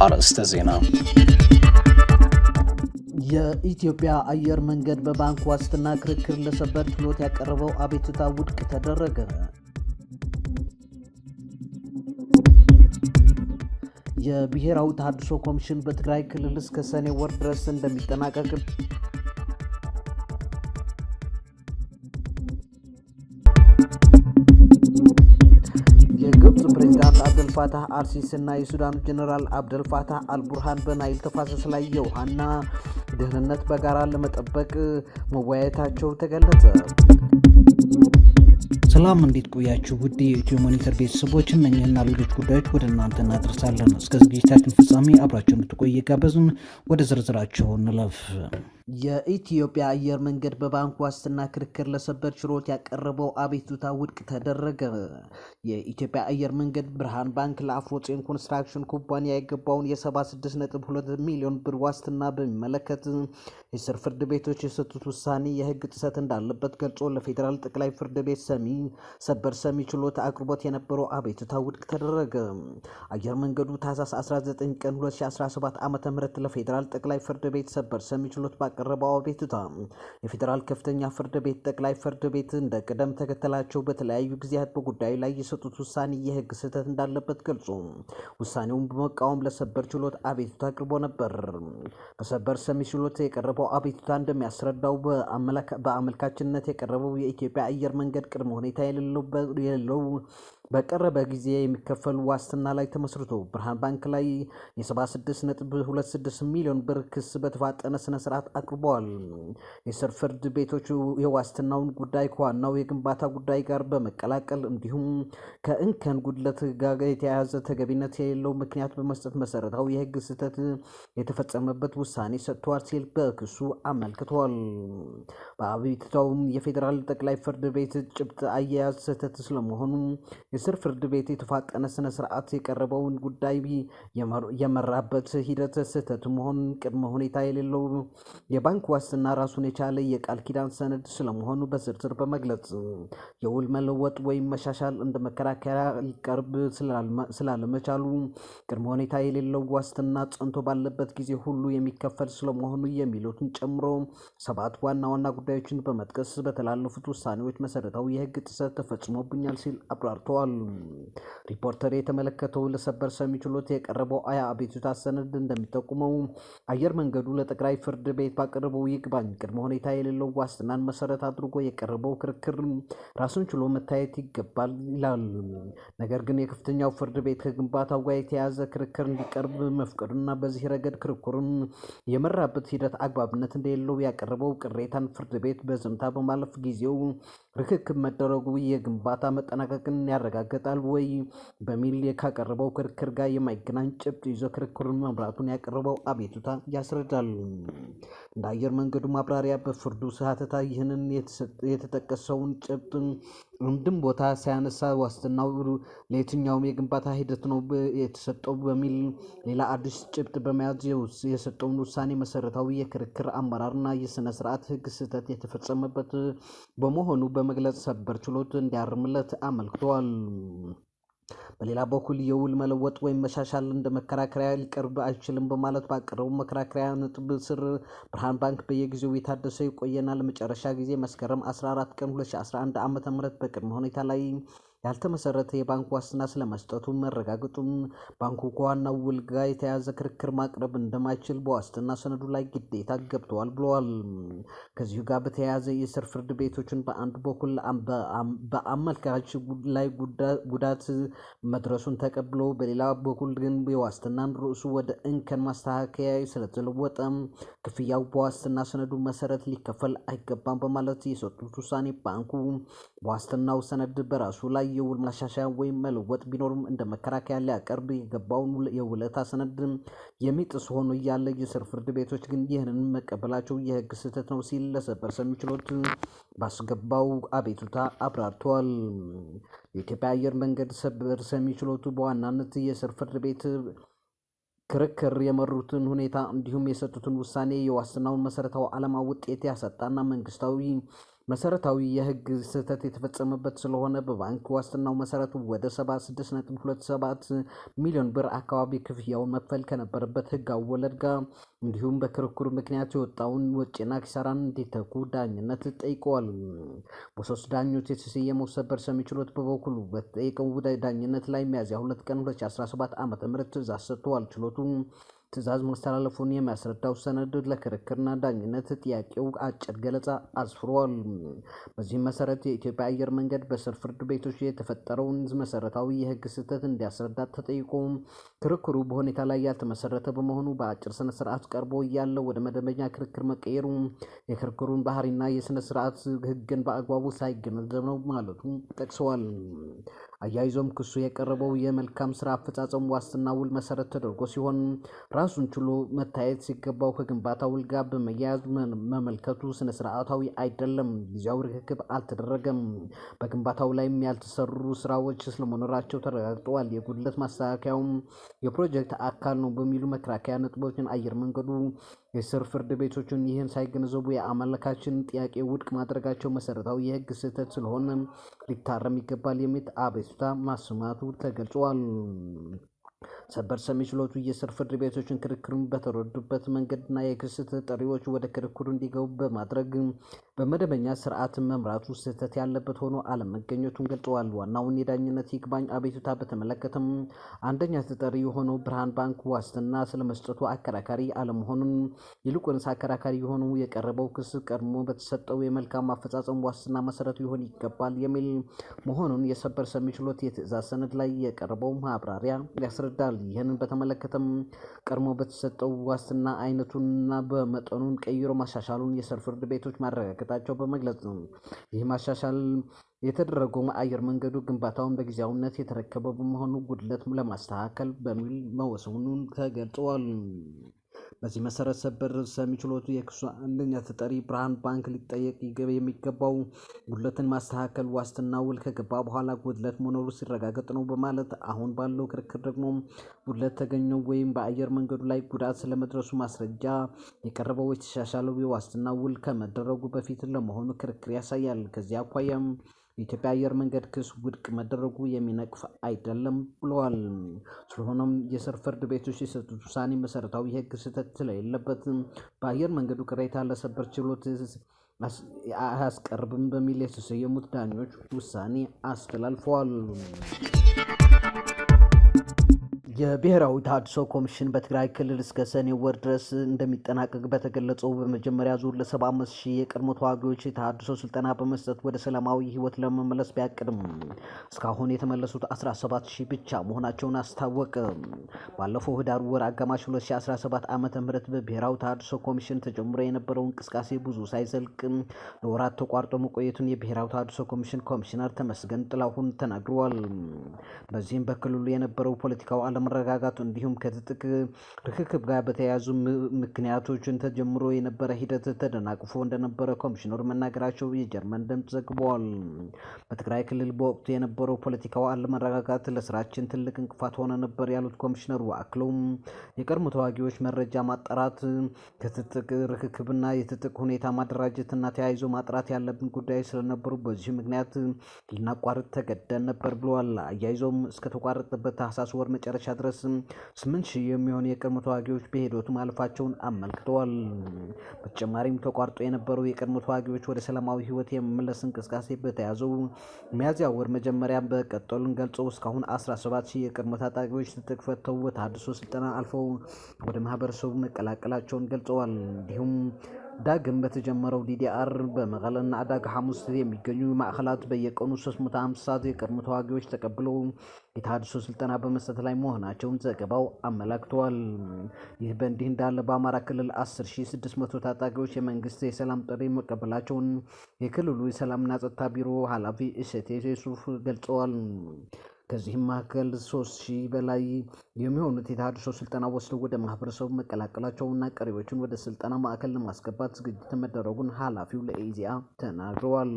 አርዕስተ ዜና። የኢትዮጵያ አየር መንገድ በባንክ ዋስትና ክርክር ለሰበር ችሎት ያቀረበው አቤቱታ ውድቅ ተደረገ። የብሔራዊ ተሃድሶ ኮሚሽን በትግራይ ክልል እስከ ሰኔ ወር ድረስ እንደሚጠናቀቅ የግብጽ ፕሬዝዳንት አብደልፋታህ አልሲሲ እና የሱዳኑ ጀነራል አብደልፋታህ አልቡርሃን በናይል ተፋሰስ ላይ የውሃና ደህንነት በጋራ ለመጠበቅ መወያየታቸው ተገለጸ። ሰላም እንዴት ቆያችሁ? ውድ የኢትዮ ሞኒተር ቤተሰቦች እነኚህና ሌሎች ጉዳዮች ወደ እናንተ እናደርሳለን። እስከ ዝግጅታችን ፍጻሜ አብራችሁ እንድትቆዩ ጋበዝን። ወደ ዝርዝራቸው እንለፍ። የኢትዮጵያ አየር መንገድ በባንክ ዋስትና ክርክር ለሰበር ችሎት ያቀረበው አቤቱታ ውድቅ ተደረገ። የኢትዮጵያ አየር መንገድ ብርሃን ባንክ ለአፍሮጽዮን ኮንስትራክሽን ኩባንያ የገባውን የ76.2 ሚሊዮን ብር ዋስትና በሚመለከት የስር ፍርድ ቤቶች የሰጡት ውሳኔ የሕግ ጥሰት እንዳለበት ገልጾ ለፌዴራል ጠቅላይ ፍርድ ቤት ሰበር ሰሚ ችሎት አቅርቦት የነበረው አቤቱታ ውድቅ ተደረገ። አየር መንገዱ ታህሳስ 19 ቀን 2017 ዓ.ም ለፌዴራል ጠቅላይ ፍርድ ቤት ሰበር ሰሚ ችሎት ባቀረበው አቤቱታ የፌዴራል ከፍተኛ ፍርድ ቤት፣ ጠቅላይ ፍርድ ቤት እንደ ቅደም ተከተላቸው በተለያዩ ጊዜያት በጉዳዩ ላይ የሰጡት ውሳኔ የሕግ ስህተት እንዳለበት ገልጾ ውሳኔውን በመቃወም ለሰበር ችሎት አቤቱታ አቅርቦ ነበር። በሰበር ሰሚ ችሎት የቀረበው አቤቱታ እንደሚያስረዳው በአመልካችነት የቀረበው የኢትዮጵያ አየር መንገድ ቅድመ ሁኔታ የሌለው በቀረበ ጊዜ የሚከፈል ዋስትና ላይ ተመስርቶ ብርሃን ባንክ ላይ የ76.26 ሚሊዮን ብር ክስ በተፋጠነ ስነ ስርዓት አቅርበዋል። የስር ፍርድ ቤቶቹ የዋስትናውን ጉዳይ ከዋናው የግንባታ ጉዳይ ጋር በመቀላቀል እንዲሁም ከእንከን ጉድለት ጋር የተያያዘ ተገቢነት የሌለው ምክንያት በመስጠት መሰረታዊ የሕግ ስህተት የተፈጸመበት ውሳኔ ሰጥተዋል ሲል በክሱ አመልክቷል። በአቤቱታውም የፌዴራል ጠቅላይ ፍርድ ቤት ጭብጥ አያያዝ ስህተት ስለመሆኑ የስር ፍርድ ቤት የተፋጠነ ስነ ስርዓት የቀረበውን ጉዳይ የመራበት ሂደት ስህተት መሆኑን፣ ቅድመ ሁኔታ የሌለው የባንክ ዋስትና ራሱን የቻለ የቃል ኪዳን ሰነድ ስለመሆኑ በዝርዝር በመግለጽ የውል መለወጥ ወይም መሻሻል እንደ መከራከሪያ ሊቀርብ ስላለመቻሉ፣ ቅድመ ሁኔታ የሌለው ዋስትና ጸንቶ ባለበት ጊዜ ሁሉ የሚከፈል ስለመሆኑ የሚሉትን ጨምሮ 7 ዋና ዋና ጉዳዮችን በመጥቀስ በተላለፉት ውሳኔዎች መሰረታዊ የሕግ ጥሰት ተፈጽሞብኛል ሲል አብራርተዋል። ሪፖርተር የተመለከተው ለሰበር ሰሚ ችሎት የቀረበው አቤቱታ ሰነድ እንደሚጠቁመው አየር መንገዱ ለጠቅላይ ፍርድ ቤት ባቀረበው ይግባኝ ቅድመ ሁኔታ የሌለው ዋስትናን መሰረት አድርጎ የቀረበው ክርክር ራሱን ችሎ መታየት ይገባል ይላል። ነገር ግን የከፍተኛው ፍርድ ቤት ከግንባታው ጋር የተያያዘ ክርክር እንዲቀርብ መፍቀዱና በዚህ ረገድ ክርክሩን የመራበት ሂደት አግባብነት እንደሌለው ያቀረበው ቅሬታን ፍርድ ቤት በዝምታ በማለፍ ጊዜው ርክክብ መደረጉ የግንባታ መጠናቀቅን ያረጋግጣል ወይ በሚል ካቀረበው ክርክር ጋር የማይገናኝ ጭብጥ ይዞ ክርክሩን መምራቱን ያቀረበው አቤቱታ ያስረዳል። እንደ አየር መንገዱ ማብራሪያ በፍርዱ ሀተታ ይህንን የተጠቀሰውን ጭብጥ አንድም ቦታ ሳያነሳ ዋስትናው ለየትኛውም የግንባታ ሂደት ነው የተሰጠው በሚል ሌላ አዲስ ጭብጥ በመያዝ የሰጠውን ውሳኔ መሰረታዊ የክርክር አመራርና የስነ ስርዓት ሕግ ስህተት የተፈጸመበት በመሆኑ በመግለጽ ሰበር ችሎት እንዲያርምለት አመልክተዋል። በሌላ በኩል የውል መለወጥ ወይም መሻሻል እንደ መከራከሪያ ሊቀርብ አይችልም በማለት ባቀረቡ መከራከሪያ ነጥብ ስር ብርሃን ባንክ በየጊዜው የታደሰ ይቆየና ለመጨረሻ ጊዜ መስከረም 14 ቀን 2011 ዓ.ም በቅድመ ሁኔታ ላይ ያልተመሰረተ የባንክ ዋስትና ስለመስጠቱ መረጋገጡን ባንኩ ከዋናው ውል ጋር የተያዘ ክርክር ማቅረብ እንደማይችል በዋስትና ሰነዱ ላይ ግዴታ ገብተዋል ብለዋል። ከዚሁ ጋር በተያያዘ የስር ፍርድ ቤቶችን በአንድ በኩል በአመልካች ላይ ጉዳት መድረሱን ተቀብሎ በሌላ በኩል ግን የዋስትናን ርዕሱ ወደ እንከን ማስተካከያ ስለተለወጠ ክፍያው በዋስትና ሰነዱ መሰረት ሊከፈል አይገባም በማለት የሰጡት ውሳኔ ባንኩ በዋስትናው ሰነድ በራሱ ላይ የውል ማሻሻያ ወይም መለወጥ ቢኖርም እንደ መከራከያ ሊያቀርብ የገባውን የውለታ ሰነድ የሚጥስ ሆኖ እያለ የስር ፍርድ ቤቶች ግን ይህንን መቀበላቸው የሕግ ስህተት ነው ሲል ለሰበር ሰሚ ችሎት ባስገባው አቤቱታ አብራርተዋል። የኢትዮጵያ አየር መንገድ ሰበር ሰሚ ችሎቱ በዋናነት የስር ፍርድ ቤት ክርክር የመሩትን ሁኔታ እንዲሁም የሰጡትን ውሳኔ የዋስትናውን መሰረታዊ ዓላማ ውጤት ያሳጣና መንግስታዊ መሰረታዊ የህግ ስህተት የተፈጸመበት ስለሆነ በባንክ ዋስትናው መሰረቱ ወደ 76.27 ሚሊዮን ብር አካባቢ ክፍያውን መክፈል ከነበረበት ህጋዊ ወለድ ጋር እንዲሁም በክርክሩ ምክንያት የወጣውን ወጪና ኪሳራን እንዲተኩ ዳኝነት ጠይቀዋል። በሶስት ዳኞች የተሰየመው ሰበር ሰሚ ችሎት በበኩሉ በተጠየቀው ዳኝነት ላይ ሚያዝያ 2 ቀን 2017 ዓ.ም ትዕዛዝ ሰጥቷል። ችሎቱ ትዕዛዝ ማስተላለፉን የሚያስረዳው ሰነድ ለክርክርና ዳኝነት ጥያቄው አጭር ገለጻ አስፍሯል። በዚህም መሰረት የኢትዮጵያ አየር መንገድ በስር ፍርድ ቤቶች የተፈጠረውን መሰረታዊ የህግ ስህተት እንዲያስረዳ ተጠይቆ ክርክሩ በሁኔታ ላይ ያልተመሰረተ በመሆኑ በአጭር ስነ ስርዓት ቀርቦ እያለ ወደ መደበኛ ክርክር መቀየሩ የክርክሩን ባህሪና የስነ ስርዓት ህግን በአግባቡ ሳይገነዘብ ነው ማለቱ ጠቅሰዋል። አያይዞም ክሱ የቀረበው የመልካም ስራ አፈጻጸም ዋስትና ውል መሰረት ተደርጎ ሲሆን ራሱን ችሎ መታየት ሲገባው ከግንባታ ውል ጋር በመያያዝ መመልከቱ ስነ ስርዓታዊ አይደለም። ጊዜያዊ ርክክብ አልተደረገም። በግንባታው ላይም ያልተሰሩ ስራዎች ስለመኖራቸው ተረጋግጠዋል። የጉድለት ማስተካከያውም የፕሮጀክት አካል ነው በሚሉ መከራከያ ነጥቦችን አየር መንገዱ የስር ፍርድ ቤቶችን ይህን ሳይገነዘቡ የአመለካችን ጥያቄ ውድቅ ማድረጋቸው መሰረታዊ የህግ ስህተት ስለሆነ ሊታረም ይገባል የሚል አቤቱታ ማሰማቱ ተገልጿል። ሰበር ሰሚ ችሎቱ የስር ፍርድ ቤቶችን ክርክሩን በተረዱበት መንገድና የክስ ተጠሪዎች ወደ ክርክሩ እንዲገቡ በማድረግ በመደበኛ ስርዓት መምራቱ ስህተት ያለበት ሆኖ አለመገኘቱን ገልጸዋል። ዋናውን የዳኝነት ይግባኝ አቤቱታ በተመለከተም አንደኛ ተጠሪ የሆነው ብርሃን ባንክ ዋስትና ስለመስጠቱ አከራካሪ አለመሆኑን ይልቁንስ አከራካሪ የሆነው የቀረበው ክስ ቀድሞ በተሰጠው የመልካም አፈጻጸም ዋስትና መሰረት ሊሆን ይገባል የሚል መሆኑን የሰበር ሰሚ ችሎት የትዕዛዝ ሰነድ ላይ የቀረበው ማብራሪያ ያስረዳል። ይህንን በተመለከተም ቀድሞ በተሰጠው ዋስትና አይነቱንና በመጠኑን ቀይሮ ማሻሻሉን የስር ፍርድ ቤቶች ማረጋገጣቸው በመግለጽ ነው። ይህ ማሻሻል የተደረገው አየር መንገዱ ግንባታውን በጊዜያዊነት የተረከበ በመሆኑ ጉድለት ለማስተካከል በሚል መወሰኑን ተገልጿል። በዚህ መሰረት ሰበር ሰሚ ችሎቱ የክሱ አንደኛ ተጠሪ ብርሃን ባንክ ሊጠየቅ የሚገባው ጉድለትን ማስተካከል ዋስትና ውል ከገባ በኋላ ጉድለት መኖሩ ሲረጋገጥ ነው በማለት አሁን ባለው ክርክር ደግሞ ጉድለት ተገኘው ወይም በአየር መንገዱ ላይ ጉዳት ስለመድረሱ ማስረጃ የቀረበው የተሻሻለው የዋስትና ውል ከመደረጉ በፊት ለመሆኑ ክርክር ያሳያል። ከዚያ አኳያም የኢትዮጵያ አየር መንገድ ክስ ውድቅ መደረጉ የሚነቅፍ አይደለም ብለዋል። ስለሆነም የስር ፍርድ ቤቶች የሰጡት ውሳኔ መሰረታዊ የህግ ስህተት ስለሌለበት በአየር መንገዱ ቅሬታ ለሰበር ችሎት አያስቀርብም በሚል የተሰየሙት ዳኞች ውሳኔ አስተላልፈዋል። የብሔራዊ ተሃድሶ ኮሚሽን በትግራይ ክልል እስከ ሰኔ ወር ድረስ እንደሚጠናቀቅ በተገለጸው በመጀመሪያ ዙር ለ75,000 የቀድሞ ተዋጊዎች የተሃድሶ ስልጠና በመስጠት ወደ ሰላማዊ ህይወት ለመመለስ ቢያቅድም እስካሁን የተመለሱት 17,000 ብቻ መሆናቸውን አስታወቀ። ባለፈው ህዳር ወር አጋማሽ 2017 ዓ.ም በብሔራዊ ተሃድሶ ኮሚሽን ተጀምሮ የነበረው እንቅስቃሴ ብዙ ሳይዘልቅ ለወራት ተቋርጦ መቆየቱን የብሔራዊ ተሃድሶ ኮሚሽን ኮሚሽነር ተመስገን ጥላሁን ተናግረዋል። በዚህም በክልሉ የነበረው ፖለቲካው መረጋጋቱ እንዲሁም ከትጥቅ ርክክብ ጋር በተያያዙ ምክንያቶችን ተጀምሮ የነበረ ሂደት ተደናቅፎ እንደነበረ ኮሚሽነሩ መናገራቸው የጀርመን ድምፅ ዘግቧል። በትግራይ ክልል በወቅቱ የነበረው ፖለቲካዊ አለመረጋጋት ለስራችን ትልቅ እንቅፋት ሆነ ነበር ያሉት ኮሚሽነሩ አክለውም የቀድሞ ተዋጊዎች መረጃ ማጣራት፣ ከትጥቅ ርክክብና የትጥቅ ሁኔታ ማደራጀትና ተያይዞ ማጥራት ያለብን ጉዳይ ስለነበሩ በዚህ ምክንያት ልናቋርጥ ተገደን ነበር ብለዋል። አያይዞም እስከተቋረጠበት ታህሳስ ወር መጨረሻ ድረስ 8,000 የሚሆኑ የቀድሞ ተዋጊዎች በሂደቱ ማለፋቸውን አመልክተዋል። በተጨማሪም ተቋርጦ የነበረው የቀድሞ ተዋጊዎች ወደ ሰላማዊ ህይወት የመመለስ እንቅስቃሴ በተያዘው ሚያዝያ ወር መጀመሪያ በቀጠሉን ገልጸው እስካሁን 17,000 የቀድሞ ታጣቂዎች ትጥቅ ፈተው በተሃድሶ ስልጠና አልፈው ወደ ማህበረሰቡ መቀላቀላቸውን ገልጸዋል። እንዲሁም ዳግም በተጀመረው ዲዲአር በመቀለና አዳግ ሐሙስ የሚገኙ ማዕከላት በየቀኑ 350 የቀድሞ ተዋጊዎች ተቀብለው የተሃድሶ ስልጠና በመስጠት ላይ መሆናቸውን ዘገባው አመላክተዋል። ይህ በእንዲህ እንዳለ በአማራ ክልል 10,600 ታጣቂዎች የመንግስት የሰላም ጥሪ መቀበላቸውን የክልሉ የሰላምና ጸጥታ ቢሮ ኃላፊ እሸቴ ሱፍ ገልጸዋል። ከዚህም መካከል 3,000 በላይ የሚሆኑት የተሃድሶ ስልጠና ወስደው ወደ ማህበረሰቡ መቀላቀላቸውና ቀሪዎችን ወደ ስልጠና ማዕከል ለማስገባት ዝግጅት መደረጉን ኃላፊው ለኢዜአ ተናግረዋል።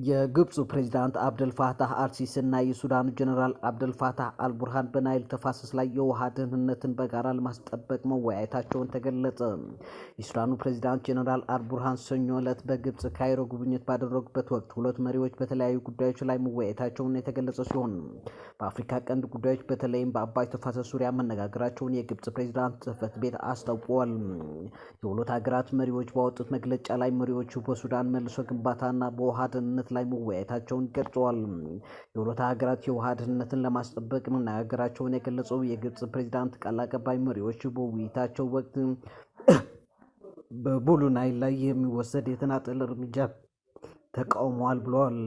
የግብፁ ፕሬዚዳንት አብደልፋታህ አልሲሲ እና የሱዳኑ ጀነራል አብደልፋታህ አልቡርሃን በናይል ተፋሰስ ላይ የውሃ ደህንነትን በጋራ ለማስጠበቅ መወያየታቸውን ተገለጸ። የሱዳኑ ፕሬዚዳንት ጀነራል አልቡርሃን ሰኞ ዕለት በግብፅ ካይሮ ጉብኝት ባደረጉበት ወቅት ሁለቱ መሪዎች በተለያዩ ጉዳዮች ላይ መወያየታቸውን የተገለጸ ሲሆን በአፍሪካ ቀንድ ጉዳዮች በተለይም በአባይ ተፋሰስ ዙሪያ መነጋገራቸውን የግብፅ ፕሬዚዳንት ጽህፈት ቤት አስታውቋል። የሁለቱ ሀገራት መሪዎች ባወጡት መግለጫ ላይ መሪዎቹ በሱዳን መልሶ ግንባታና በውሃ ደህንነት ላይ መወያየታቸውን ገልጸዋል። የሁለቱ ሀገራት የውሃ ደህንነትን ለማስጠበቅ መነጋገራቸውን የገለጸው የግብፅ ፕሬዚዳንት ቃል አቀባይ መሪዎቹ በውይይታቸው ወቅት በብሉ ናይል ላይ የሚወሰድ የተናጠል እርምጃ ተቃውመዋል ብለዋል።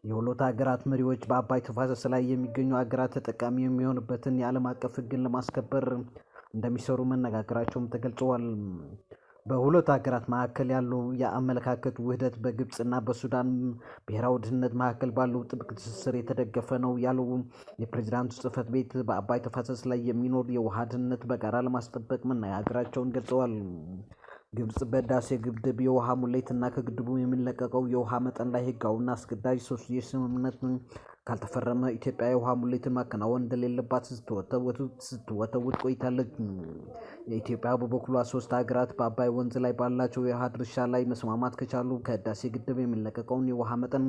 የሁለቱ ሀገራት መሪዎች በአባይ ተፋሰስ ላይ የሚገኙ ሀገራት ተጠቃሚ የሚሆንበትን የዓለም አቀፍ ሕግን ለማስከበር እንደሚሰሩ መነጋገራቸውም ተገልጸዋል። በሁለቱ ሀገራት መካከል ያለው የአመለካከት ውህደት በግብፅና በሱዳን ብሔራዊ ደህንነት መካከል ባለው ጥብቅ ትስስር የተደገፈ ነው ያለው የፕሬዚዳንቱ ጽህፈት ቤት በአባይ ተፋሰስ ላይ የሚኖር የውሃ ደህንነት በጋራ ለማስጠበቅ መነጋገራቸውን ገልጸዋል። ግብፅ በህዳሴ ግድብ የውሃ ሙሌትና ከግድቡ የሚለቀቀው የውሃ መጠን ላይ ህጋዊና አስገዳጅ ሶስትዮሽ ስምምነት ካልተፈረመ ኢትዮጵያ የውሃ ሙሌትን ማከናወን እንደሌለባት ስትወተውት ቆይታለች። የኢትዮጵያ በበኩሏ ሶስት ሀገራት በአባይ ወንዝ ላይ ባላቸው የውሃ ድርሻ ላይ መስማማት ከቻሉ ከህዳሴ ግድብ የሚለቀቀውን የውሃ መጠን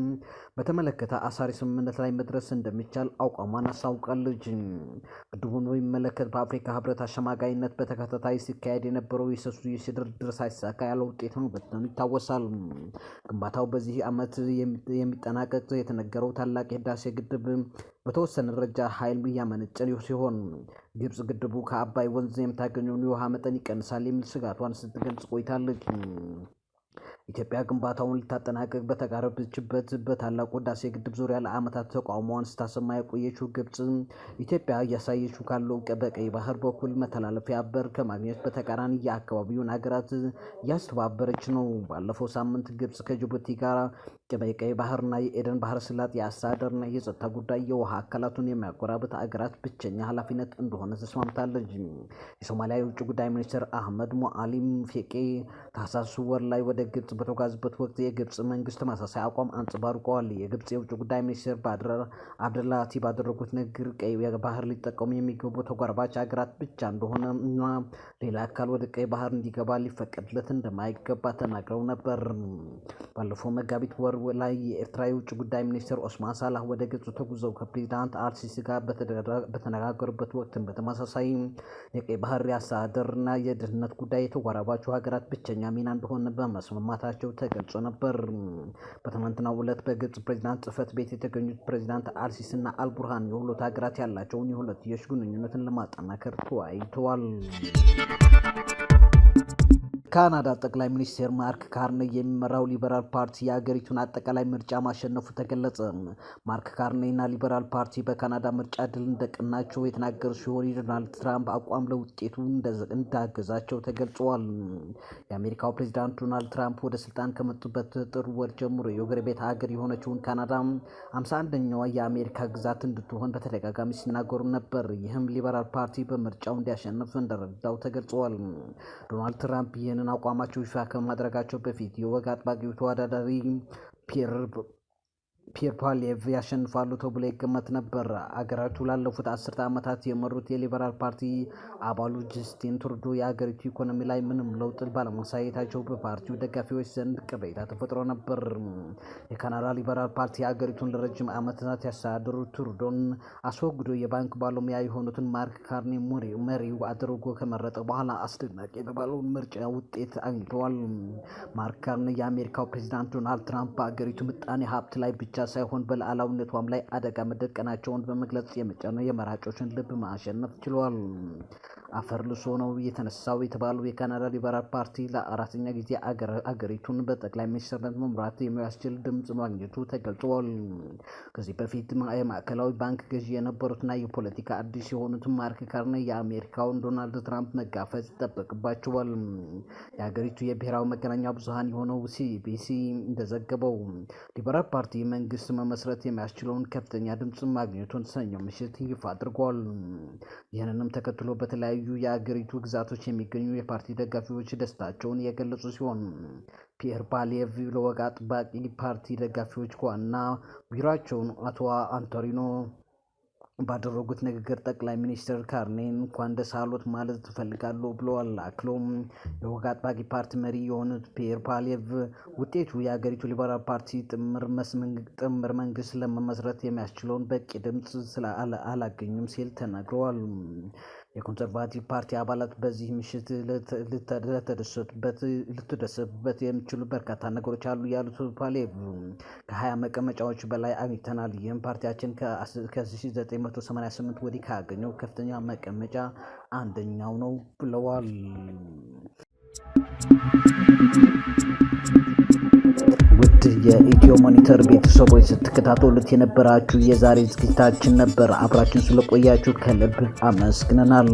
በተመለከተ አሳሪ ስምምነት ላይ መድረስ እንደሚቻል አቋሟን አሳውቃለች። ግድቡን በሚመለከት በአፍሪካ ህብረት አሸማጋይነት በተከታታይ ሲካሄድ የነበረው የሶስትዮሽ ድርድር ሳይሳካ ያለ ውጤት ነው በትኑ ይታወሳል። ግንባታው በዚህ ዓመት የሚጠናቀቅ የተነገረው ታላቅ የህዳሴ ግድብ በተወሰነ ደረጃ ኃይል እያመነጨ ሲሆን ግብፅ ግድቡ ከአባይ ወንዝ የምታገኘውን የውሃ መጠን ይቀንሳል የሚል ስጋቷን ስትገልጽ ቆይታለች። ኢትዮጵያ ግንባታውን ልታጠናቀቅ በተቃረበችበት በታላቁ ህዳሴ ግድብ ዙሪያ ለዓመታት ተቃውሞዋን ስታሰማ የቆየችው ግብፅ ኢትዮጵያ እያሳየችው ካለው በቀይ ባህር በኩል መተላለፊያ በር ከማግኘት በተቃራኒ የአካባቢውን ሀገራት እያስተባበረች ነው። ባለፈው ሳምንት ግብፅ ከጅቡቲ ጋር በቀይ ባህርና የኤደን ባህረ ሰላጤ የአስተዳደርና የጸጥታ ጉዳይ የውሃ አካላቱን የሚያጎራብት አገራት ብቸኛ ኃላፊነት እንደሆነ ተስማምታለች። የሶማሊያ የውጭ ጉዳይ ሚኒስትር አህመድ ሞአሊም ፌቄ ታህሳስ ወር ላይ ወደ ግብፅ በተጓዙበት ወቅት የግብፅ መንግስት ተመሳሳይ አቋም አንጸባርቀዋል። የግብፅ የውጭ ጉዳይ ሚኒስትር ባድር አብደላቲ ባደረጉት ንግግር ቀይ ባህር ሊጠቀሙ የሚገቡ ተጓራባች ሀገራት ብቻ እንደሆነ እና ሌላ አካል ወደ ቀይ ባህር እንዲገባ ሊፈቀድለት እንደማይገባ ተናግረው ነበር። ባለፈው መጋቢት ወር ላይ የኤርትራ የውጭ ጉዳይ ሚኒስትር ኦስማን ሳላህ ወደ ግብፅ ተጉዘው ከፕሬዚዳንት አልሲሲ ጋር በተነጋገሩበት ወቅት በተመሳሳይ የቀይ ባህር የአስተዳደርና የደህንነት ጉዳይ የተጓራባቸው ሀገራት ብቸኛ ሚና እንደሆነ በመስማማታቸው ተገልጾ ነበር። በትናንትናው ዕለት በግብፅ ፕሬዚዳንት ጽህፈት ቤት የተገኙት ፕሬዚዳንት አልሲሲ እና አልቡርሃን የሁለቱ ሀገራት ያላቸውን የሁለትዮሽ ግንኙነትን ለማጠናከር ተወያይተዋል። ካናዳ ጠቅላይ ሚኒስትር ማርክ ካርኔ የሚመራው ሊበራል ፓርቲ የሀገሪቱን አጠቃላይ ምርጫ ማሸነፉ ተገለጸ። ማርክ ካርኔ እና ሊበራል ፓርቲ በካናዳ ምርጫ ድል እንደቀናቸው የተናገሩ ሲሆን የዶናልድ ትራምፕ አቋም ለውጤቱ እንዳገዛቸው ተገልጿል። የአሜሪካው ፕሬዚዳንት ዶናልድ ትራምፕ ወደ ስልጣን ከመጡበት ጥር ወር ጀምሮ የጎረቤት ሀገር የሆነችውን ካናዳ 51ኛዋ የአሜሪካ ግዛት እንድትሆን በተደጋጋሚ ሲናገሩ ነበር። ይህም ሊበራል ፓርቲ በምርጫው እንዲያሸንፍ እንደረዳው ተገልጿል። ዶናልድ ትራምፕ ይህንን አቋማቸው ይፋ ከማድረጋቸው በፊት የወግ አጥባቂው ተወዳዳሪ ፒየር ፓሊየቭ ያሸንፋሉ ተብሎ ይገመት ነበር። አገሪቱ ላለፉት 10 ዓመታት የመሩት የሊበራል ፓርቲ አባሉ ጀስቲን ትሩዶ የአገሪቱ ኢኮኖሚ ላይ ምንም ለውጥ ባለማሳየታቸው በፓርቲው ደጋፊዎች ዘንድ ቅሬታ ተፈጥሮ ነበር። የካናዳ ሊበራል ፓርቲ አገሪቱን ለረጅም ዓመታት ያስተዳደሩት ትሩዶን አስወግዶ የባንክ ባለሙያ የሆኑትን ማርክ ካርኔ መሪው አድርጎ ከመረጠ በኋላ አስደናቂ የተባለውን ምርጫ ውጤት አግኝተዋል። ማርክ ካርኔ የአሜሪካው ፕሬዚዳንት ዶናልድ ትራምፕ በአገሪቱ ምጣኔ ሀብት ላይ ብቻ ሳይሆን በሉዓላዊነቷም ላይ አደጋ መደቀናቸውን በመግለጽ የመራጮችን ልብ ማሸነፍ ችሏል። አፈር ልሶ ነው የተነሳው የተባለው የካናዳ ሊበራል ፓርቲ ለአራተኛ ጊዜ አገሪቱን በጠቅላይ ሚኒስትርነት መምራት የሚያስችል ድምፅ ማግኘቱ ተገልጿል። ከዚህ በፊት የማዕከላዊ ባንክ ገዢ የነበሩትና የፖለቲካ አዲስ የሆኑት ማርክ ካርኔ የአሜሪካውን ዶናልድ ትራምፕ መጋፈጥ ይጠበቅባቸዋል። የሀገሪቱ የብሔራዊ መገናኛ ብዙኃን የሆነው ሲቢሲ እንደዘገበው ሊበራል ፓርቲ መንግስት መመስረት የሚያስችለውን ከፍተኛ ድምፅ ማግኘቱን ሰኞ ምሽት ይፋ አድርጓል። ይህንንም ተከትሎ በተለያዩ በተለያዩ የአገሪቱ ግዛቶች የሚገኙ የፓርቲ ደጋፊዎች ደስታቸውን የገለጹ ሲሆን ፒየር ፓሌቭ ለወግ አጥባቂ ፓርቲ ደጋፊዎች ከዋና ቢሮአቸውን አቶ አንቶኒዮ ባደረጉት ንግግር ጠቅላይ ሚኒስትር ካርኔን እንኳን ደስ አሎት ማለት ትፈልጋለሁ ብለዋል። አክሎም የወግ አጥባቂ ፓርቲ መሪ የሆኑት ፒየር ፓሌቭ ውጤቱ የሀገሪቱ ሊበራል ፓርቲ ጥምር መንግስት ለመመስረት የሚያስችለውን በቂ ድምፅ አላገኙም ሲል ተናግረዋል። የኮንሰርቫቲቭ ፓርቲ አባላት በዚህ ምሽት ልትደሰቱበት የሚችሉ በርካታ ነገሮች አሉ ያሉት ፓሌቭ ከ20 መቀመጫዎች በላይ አግኝተናል። ይህም ፓርቲያችን ከ1988 ወዲህ ካገኘው ከፍተኛ መቀመጫ አንደኛው ነው ብለዋል። ውድ የኢትዮ ሞኒተር ቤተሰቦች ስትከታተሉት የነበራችሁ የዛሬ ዝግጅታችን ነበር። አብራችን ስለቆያችሁ ከልብ አመስግነናል።